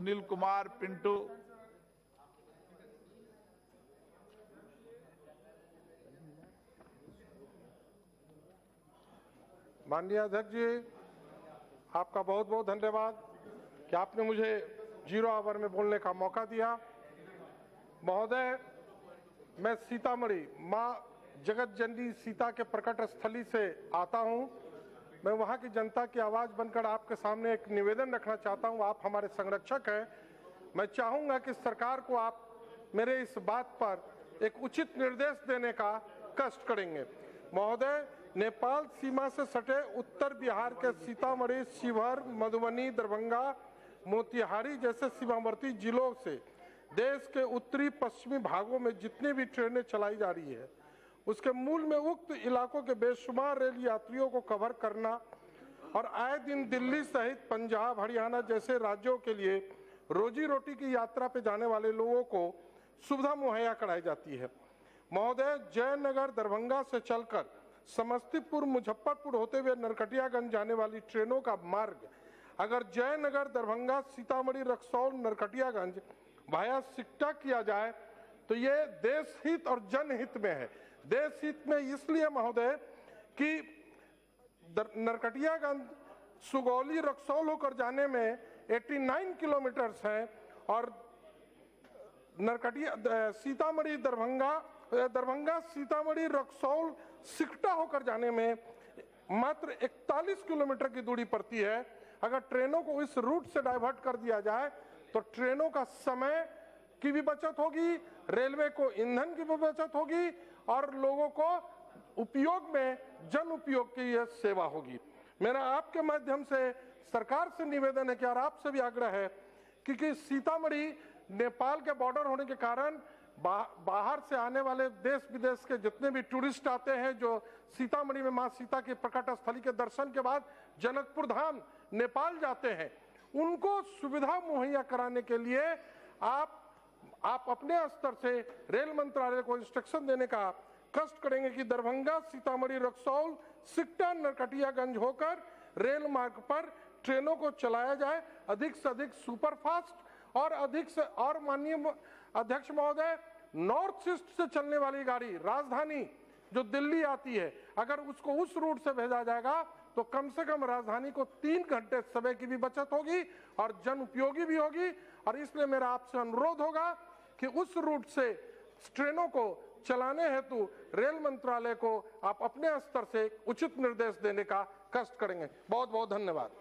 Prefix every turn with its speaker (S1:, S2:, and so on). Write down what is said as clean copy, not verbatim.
S1: सुनील कुमार पिंटू।
S2: माननीय अध्यक्ष जी, आपका बहुत बहुत धन्यवाद कि आपने मुझे 0 आवर में बोलने का मौका दिया। महोदय, मैं सीतामढ़ी मां जगत जननी सीता के प्रकट स्थली से आता हूं। मैं वहां की जनता की आवाज बनकर आपके सामने एक निवेदन रखना चाहता हूं। आप हमारे संरक्षक हैं। मैं चाहूंगा कि सरकार को आप मेरे इस बात पर एक उचित निर्देश देने का कष्ट करेंगे। महोदय, नेपाल सीमा से सटे उत्तर बिहार के सीतामढ़ी, शिवहर, मधुबनी, दरभंगा, मोतिहारी जैसे सीमावर्ती जिलों से देश के उत्तरी पश्चिमी भागों में जितनी भी ट्रेनें चलाई जा रही है, उसके मूल में उक्त इलाकों के बेशुमार रेल यात्रियों को कवर करना और आए दिन दिल्ली सहित पंजाब, हरियाणा जैसे राज्यों के लिए रोजी रोटी की यात्रा पे जाने वाले लोगों को सुविधा मुहैया कराई जाती है। महोदय, जयनगर दरभंगा से चलकर समस्तीपुर मुजफ्फरपुर होते हुए नरकटियागंज जाने वाली ट्रेनों का मार्ग अगर जयनगर दरभंगा सीतामढ़ी रक्सौल नरकटियागंज वाया सिकटा किया जाए तो ये देश हित और जनहित में है। देश हित में इसलिए महोदय कि नरकटियागंज सुगौली रक्सौल होकर जाने में 89 किलोमीटर्स हैं और सीतामढ़ी दरभंगा सीतामढ़ी रक्सौल सिकटा होकर जाने में मात्र 41 किलोमीटर की दूरी पड़ती है। अगर ट्रेनों को इस रूट से डाइवर्ट कर दिया जाए तो ट्रेनों का समय की भी बचत होगी, रेलवे को ईंधन की भी बचत होगी और लोगों को उपयोग में जन उपयोग की यह सेवा होगी। मेरा आपके माध्यम से सरकार से निवेदन है कि और आपसे भी आग्रह है कि सीतामढ़ी नेपाल के बॉर्डर होने के कारण बाहर से आने वाले देश विदेश के जितने भी टूरिस्ट आते हैं जो सीतामढ़ी में मां सीता की प्रकट स्थली के दर्शन के बाद जनकपुर धाम नेपाल जाते हैं, उनको सुविधा मुहैया कराने के लिए आप अपने स्तर से रेल मंत्रालय को इंस्ट्रक्शन देने का कष्ट करेंगे कि दरभंगा सीतामढ़ी रक्सौल सिकटा नरकटियागंज होकर रेल मार्ग पर ट्रेनों को चलाया जाए, अधिक से अधिक सुपरफास्ट और अधिक से और माननीय अध्यक्ष महोदय, नॉर्थ ईस्ट से चलने वाली गाड़ी राजधानी जो दिल्ली आती है, अगर उसको उस रूट से भेजा जाएगा तो कम से कम राजधानी को 3 घंटे समय की भी बचत होगी और जन उपयोगी भी होगी। और इसलिए मेरा आपसे अनुरोध होगा कि उस रूट से ट्रेनों को चलाने हेतु रेल मंत्रालय को आप अपने स्तर से उचित निर्देश देने का कष्ट करेंगे। बहुत बहुत धन्यवाद।